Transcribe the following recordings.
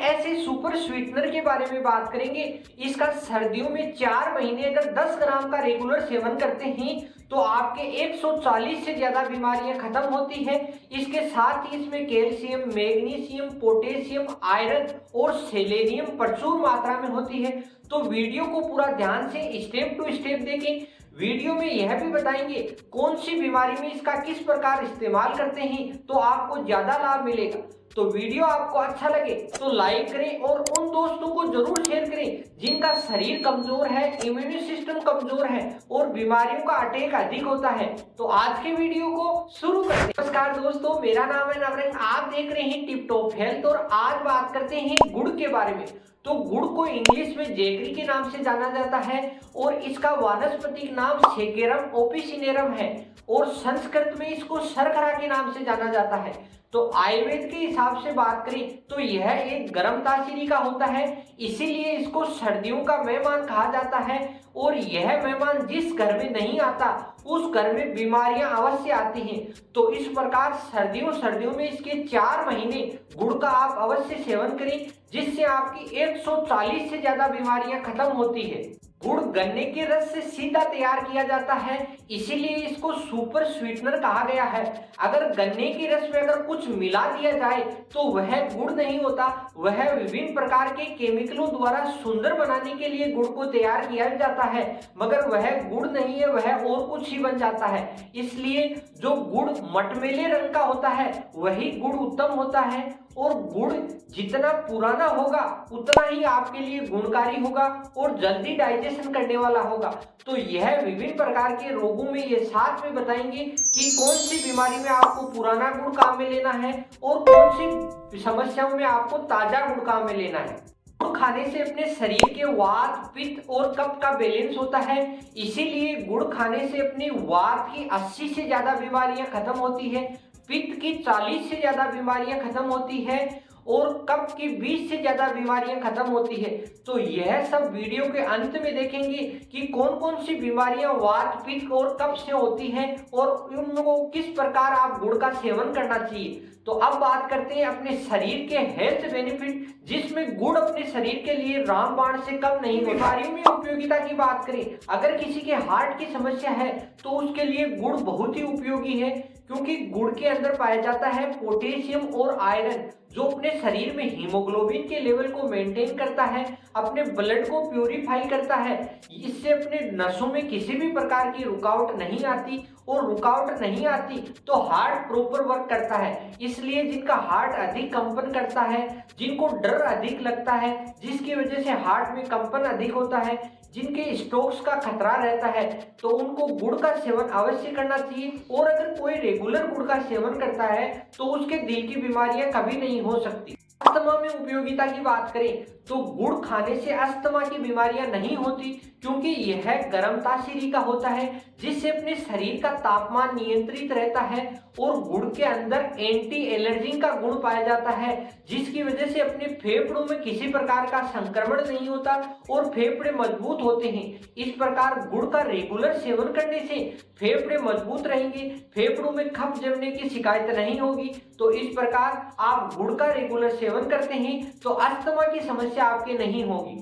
ऐसे super sweetener के बारे में बात करेंगे। इसका सर्दियों में 4 महीने अगर 10 ग्राम का रेगुलर सेवन करते हैं तो आपके 140 से ज्यादा बीमारियां खत्म होती है। इसके साथ ही इसमें कैल्शियम, मैग्नीशियम, पोटेशियम, आयरन और सेलेनियम प्रचुर मात्रा में होती है। तो वीडियो को पूरा ध्यान से स्टेप टू स्टेप देखें। वीडियो में यह भी बताएंगे कौन सी बीमारी में इसका किस प्रकार इस्तेमाल करते हैं तो आपको ज्यादा लाभ मिलेगा। तो वीडियो आपको अच्छा लगे तो लाइक करें और उन दोस्तों को जरूर शेयर करें जिनका शरीर कमजोर है, इम्यून सिस्टम कमजोर है और बीमारियों का अटैक अधिक होता है। तो आज के वीडियो को शुरू करते हैं। नमस्कार दोस्तों, मेरा नाम है नवरंग, आप देख रहे हैं टिप टॉप हेल्थ और आज बात करते हैं गुड़ के बारे में। तो गुड़ को इंग्लिश में जैगरी के नाम से जाना जाता है और इसका वानस्पतिक नाम सेकेरम ओपिसिनेरम है और संस्कृत में इसको शर्करा के नाम से जाना जाता है। तो आयुर्वेद के हिसाब से बात करें तो यह एक गर्म तासीरी का होता है, इसीलिए इसको सर्दियों का मेहमान कहा जाता है। और यह मेहमान जिस घर में नहीं आता उस घर में बीमारियां अवश्य आती हैं। तो इस प्रकार सर्दियों में इसके 4 महीने गुड़ का आप अवश्य सेवन करें, जिससे आपकी 140 से ज्यादा बीमारियां खत्म होती है। गुड़ गन्ने के रस से सीधा तैयार किया जाता है, इसीलिए इसको सुपर स्वीटनर कहा गया है। अगर गन्ने के रस में अगर कुछ मिला दिया जाए तो वह गुड़ नहीं होता, वह विभिन्न प्रकार के केमिकलों द्वारा सुंदर बनाने के लिए गुड़ को तैयार किया जाता है, मगर वह गुड़ नहीं है, वह और कुछ ही बन जाता है। इसलिए जो गुड़ मटमैले रंग का होता है वही गुड़ उत्तम होता है और गुड़ जितना पुराना होगा उतना ही आपके लिए गुणकारी होगा और जल्दी डाइजेशन करने वाला होगा। तो यह विभिन्न प्रकार के रोगों में ये साथ में बताएंगे कि कौन सी बीमारी में आपको पुराना गुड़ काम में लेना है और कौन सी समस्याओं में आपको ताजा गुड़ काम में लेना है। गुड़ खाने से अपने शरीर के वात, पित्त और कफ का बैलेंस होता है, इसीलिए गुड़ खाने से अपनी वात की 80 से ज्यादा बीमारियां खत्म होती है, पित्त की 40 से ज्यादा बीमारियां खत्म होती है और कफ की 20 से ज्यादा बीमारियां खत्म होती है। तो यह सब वीडियो के अंत में देखेंगे कि कौन कौन सी बीमारियां वात, पित्त और कफ से होती हैं और उनको किस प्रकार आप गुड़ का सेवन करना चाहिए। तो अब बात करते हैं अपने शरीर के हेल्थ बेनिफिट, जिसमें गुड़ अपने शरीर के लिए रामबाण से कम नहीं होता। बीमारियों में उपयोगिता की बात करें, अगर किसी के हार्ट की समस्या है तो उसके लिए गुड़ बहुत ही उपयोगी है, क्योंकि गुड़ के अंदर पाया जाता है पोटेशियम और आयरन, जो अपने शरीर में हीमोग्लोबिन के लेवल को मेंटेन करता है, अपने ब्लड को प्यूरिफाई करता है। इससे अपने नसों में किसी भी प्रकार की रुकावट नहीं आती और रुकावट नहीं आती तो हार्ट प्रॉपर वर्क करता है। इसलिए जिनका हार्ट अधिक कंपन करता है, जिनको डर अधिक लगता है, जिसकी वजह से हार्ट में कंपन अधिक होता है, जिनके स्ट्रोक्स का खतरा रहता है, तो उनको गुड़ का सेवन अवश्य करना चाहिए। और अगर कोई रेगुलर गुड़ का सेवन करता है तो उसके दिल की बीमारियां कभी नहीं हो सकती। अस्थमा में उपयोगिता की बात करें तो गुड़ खाने से अस्थमा की बीमारियां नहीं होती, क्योंकि यह गर्म तासीरी का होता है, जिससे अपने शरीर का तापमान नियंत्रित रहता है। और गुड़ के अंदर एंटी एलर्जिंग का गुण पाया जाता है, जिसकी वजह से अपने फेफड़ों में किसी प्रकार का संक्रमण नहीं होता और फेफड़े मजबूत होते हैं। इस प्रकार गुड़ का रेगुलर सेवन करने से फेफड़े मजबूत रहेंगे, फेफड़ों में खप जमने की शिकायत नहीं होगी। तो इस प्रकार आप गुड़ का रेगुलर सेवन करते हैं तो अस्थमा की समस्या आपके नहीं होगी।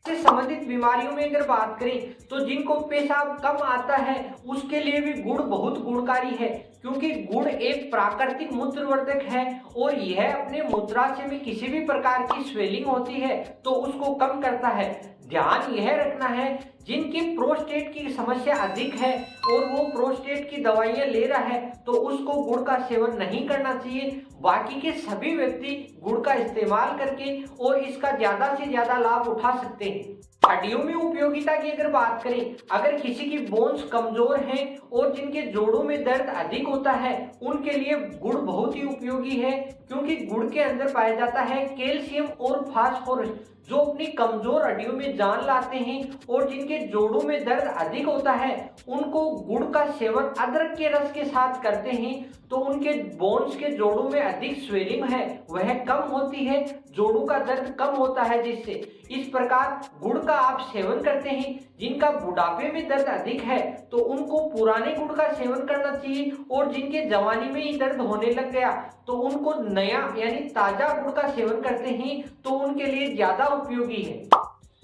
से संबंधित बीमारियों में अगर बात करें तो जिनको पेशाब कम आता है उसके लिए भी गुड़ बहुत गुणकारी है, क्योंकि गुड़ एक प्राकृतिक मूत्रवर्धक है और यह अपने मूत्राशय में किसी भी प्रकार की स्वेलिंग होती है तो उसको कम करता है। ध्यान यह रखना है जिनकी प्रोस्टेट की समस्या अधिक है और वो प्रोस्टेट की दवाइयां ले रहा है तो उसको गुड़ का सेवन नहीं करना चाहिए। बाकी के सभी व्यक्ति गुड़ का इस्तेमाल करके और इसका ज्यादा से ज्यादा लाभ उठा सकते हैं। हड्डियों में उपयोगिता की अगर बात करें, अगर किसी की बोन्स कमजोर हैं और जिनके जोड़ों में दर्द अधिक होता है उनके लिए गुड़ बहुत ही उपयोगी है, क्योंकि गुड़ के अंदर पाया जाता है कैल्शियम और फास्फोरस, जो अपनी कमजोर हड्डियों में जान लाते हैं और जिनके जोड़ों में दर्द अधिक होता है उनको गुड़ का सेवन अदरक के रस के साथ करते हैं तो उनके बोन्स के जोड़ों में अधिक स्वेलिंग है वह कम होती है, जोड़ों का दर्द कम होता है जिससे। इस प्रकार गुड़ का आप सेवन करते हैं। जिनका बुढ़ापे में दर्द अधिक है तो उनको पुराने गुड़ का सेवन करना चाहिए और जिनके जवानी में ही दर्द होने लग गया तो उनको नया यानी ताजा गुड़ का सेवन करते हैं तो उनके लिए ज्यादा उपयोगी है।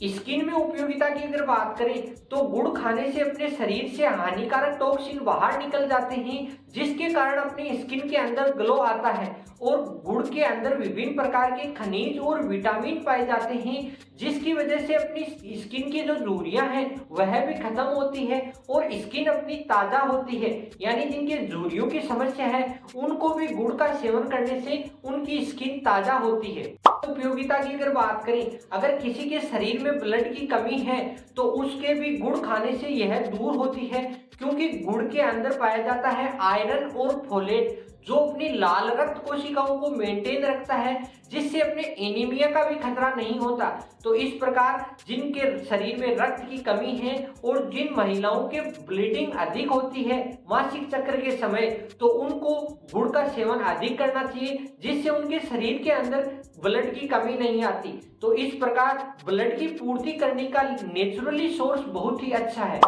स्किन में उपयोगिता की अगर बात करें तो गुड़ खाने से अपने शरीर से हानिकारक टॉक्सिन बाहर निकल जाते हैं जिसके कारण अपनी स्किन के अंदर ग्लो आता है और गुड़ के अंदर विभिन्न प्रकार के खनिज और विटामिन पाए जाते हैं जिसकी वजह से अपनी स्किन की जो झुर्रियां हैं वह भी खत्म होती है और स्किन अपनी ताजा होती है। यानी जिनके झुर्रियों की समस्या है उनको भी गुड़ का सेवन करने से उनकी स्किन ताजा होती है। उपयोगिता की अगर बात करें, अगर किसी के शरीर में ब्लड की कमी है तो उसके भी गुड़ खाने से यह दूर होती है क्योंकि गुड़ के अंदर पाया जाता है आयरन और फोलेट जो अपनी लाल रक्त कोशिकाओं को मेंटेन रखता है जिससे अपने एनीमिया का भी खतरा नहीं होता। तो इस प्रकार जिनके शरीर में रक्त की कमी है और जिन महिलाओं के ब्लीडिंग अधिक होती है मासिक चक्र के समय तो उनको गुड़ का सेवन अधिक करना चाहिए जिससे उनके शरीर के अंदर ब्लड की कमी नहीं आती। तो इस प्रकार ब्लड की पूर्ति करने का नेचुरली सोर्स बहुत ही अच्छा है।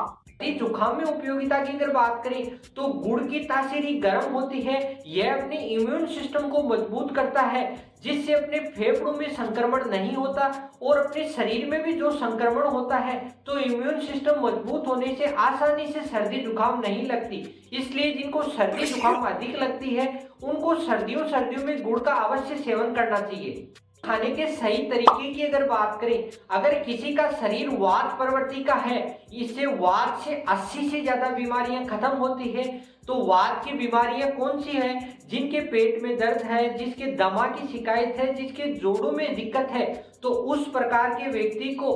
जुकाम में उपयोगिता की अगर बात करें तो गुड़ की तासीरी गर्म होती है, यह अपने इम्यून सिस्टम को मजबूत करता है जिससे अपने फेफड़ों में संक्रमण नहीं होता और अपने शरीर में भी जो संक्रमण होता है तो इम्यून सिस्टम मजबूत होने से आसानी से सर्दी जुकाम नहीं लगती। इसलिए जिनको सर्दी जुकाम अधिक लगती है उनको सर्दियों में गुड़ का अवश्य सेवन करना चाहिए। खाने के सही तरीके की अगर बात करें, अगर किसी का शरीर वात प्रवृत्ति का है, इससे वात से 80 से ज्यादा बीमारियां खत्म होती है। तो वात की बीमारियां कौन सी है? जिनके पेट में दर्द है, जिसके दमा की शिकायत है, जिसके जोड़ों में दिक्कत है, तो उस प्रकार के व्यक्ति को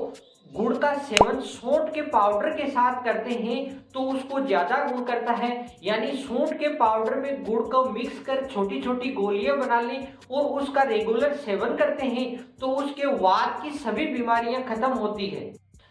गुड़ का सेवन सूंठ के पाउडर के साथ करते हैं तो उसको ज्यादा गुण करता है। यानी सूंठ के पाउडर में गुड़ को मिक्स कर छोटी छोटी गोलियां बना लें और उसका रेगुलर सेवन करते हैं तो उसके वात की सभी बीमारियां खत्म होती है।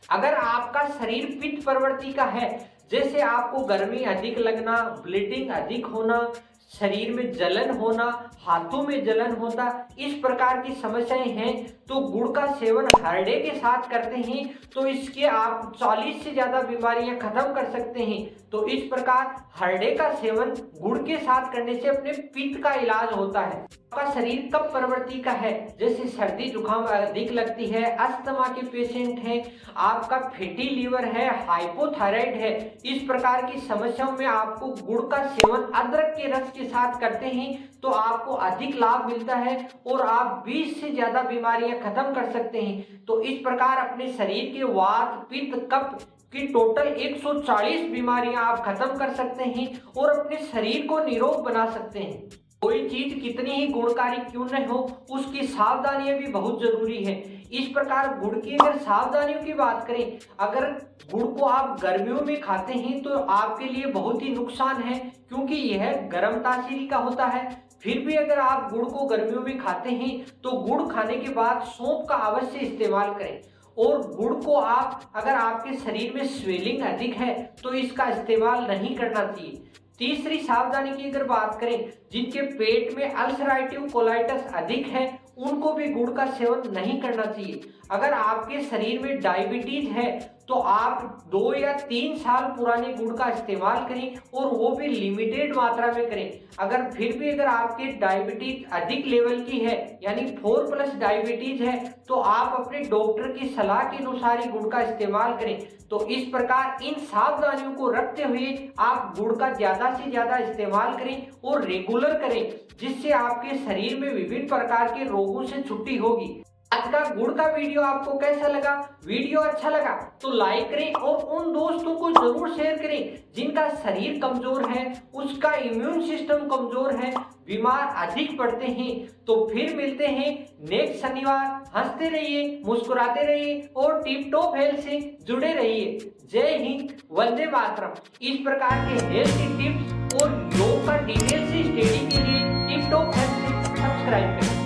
अगर आपका शरीर पित्त प्रवृत्ति का है, जैसे आपको गर्मी अधिक लगना, ब्लीडिंग अधिक होना, शरीर में जलन होना, हाथों में जलन होता, इस प्रकार की समस्याएं हैं तो गुड़ का सेवन हर डे के साथ करते हैं तो इसके आप 40 से ज्यादा बीमारियां खत्म कर सकते हैं। तो इस प्रकार हर डे का सेवन गुड़ के साथ करने से अपने पित्त का इलाज होता है। आपका शरीर कफ प्रवृत्ति का है, जैसे सर्दी जुकाम अधिक लगती है, अस्थमा के पेशेंट हैं, आपका फैटी लीवर है, हाइपोथायराइड है, इस प्रकार की समस्याओं में आपको गुड़ का सेवन अदरक के रस के साथ करते हैं तो आपको अधिक लाभ मिलता है और आप 20 से ज्यादा बीमारियां खत्म कर सकते हैं। तो इस प्रकार अपने शरीर के वात, पित्त, कफ की टोटल 140 बीमारियां आप खत्म कर सकते हैं और अपने शरीर को निरोग बना सकते हैं। कोई चीज कितनी ही गुणकारी क्यों न हो, उसकी सावधानियां भी बहुत जरूरी है। इस प्रकार गुड़ की अगर सावधानियों की बात करें, अगर गुड़ को आप गर्मियों में खाते हैं तो आपके लिए बहुत ही नुकसान है क्योंकि यह गर्म तासीरी का होता है। फिर भी अगर आप गुड़ को गर्मियों में खाते हैं तो गुड़ खाने के बाद सौंफ का अवश्य इस्तेमाल करें और गुड़ को आप अगर आपके शरीर में स्वेलिंग अधिक है तो इसका इस्तेमाल नहीं करना चाहिए। तीसरी सावधानी की अगर बात करें, जिनके पेट में अल्सराटिव कोलाइटिस अधिक है उनको भी गुड़ का सेवन नहीं करना चाहिए। अगर आपके शरीर में डायबिटीज है तो आप 2 या 3 साल पुराने गुड़ का इस्तेमाल करें और वो भी लिमिटेड मात्रा में करें। अगर फिर भी अगर आपके डायबिटीज अधिक लेवल की है यानी 4+ डायबिटीज है तो आप अपने डॉक्टर की सलाह के अनुसार ही गुड़ का इस्तेमाल करें। तो इस प्रकार इन सावधानियों को रखते हुए आप गुड़ का ज्यादा से ज्यादा इस्तेमाल करें और रेगुलर करें जिससे आपके शरीर में विभिन्न प्रकार के रोगों से छुट्टी होगी। आज का गुड़ का वीडियो आपको कैसा लगा? वीडियो अच्छा लगा तो लाइक करें और उन दोस्तों को जरूर शेयर करें जिनका शरीर कमजोर है, उसका इम्यून सिस्टम कमजोर है, बीमार अधिक पड़ते हैं। तो फिर मिलते हैं नेक्स्ट शनिवार। हंसते रहिए, मुस्कुराते रहिए और टिप टॉप हेल्थ से जुड़े रहिए। जय हिंद, वंदे मातरम। इस प्रकार के हेल्थ टिप्स और योग का डिटेल से स्टडी के लिए टिप टॉप हेल्थ से सब्सक्राइब करें।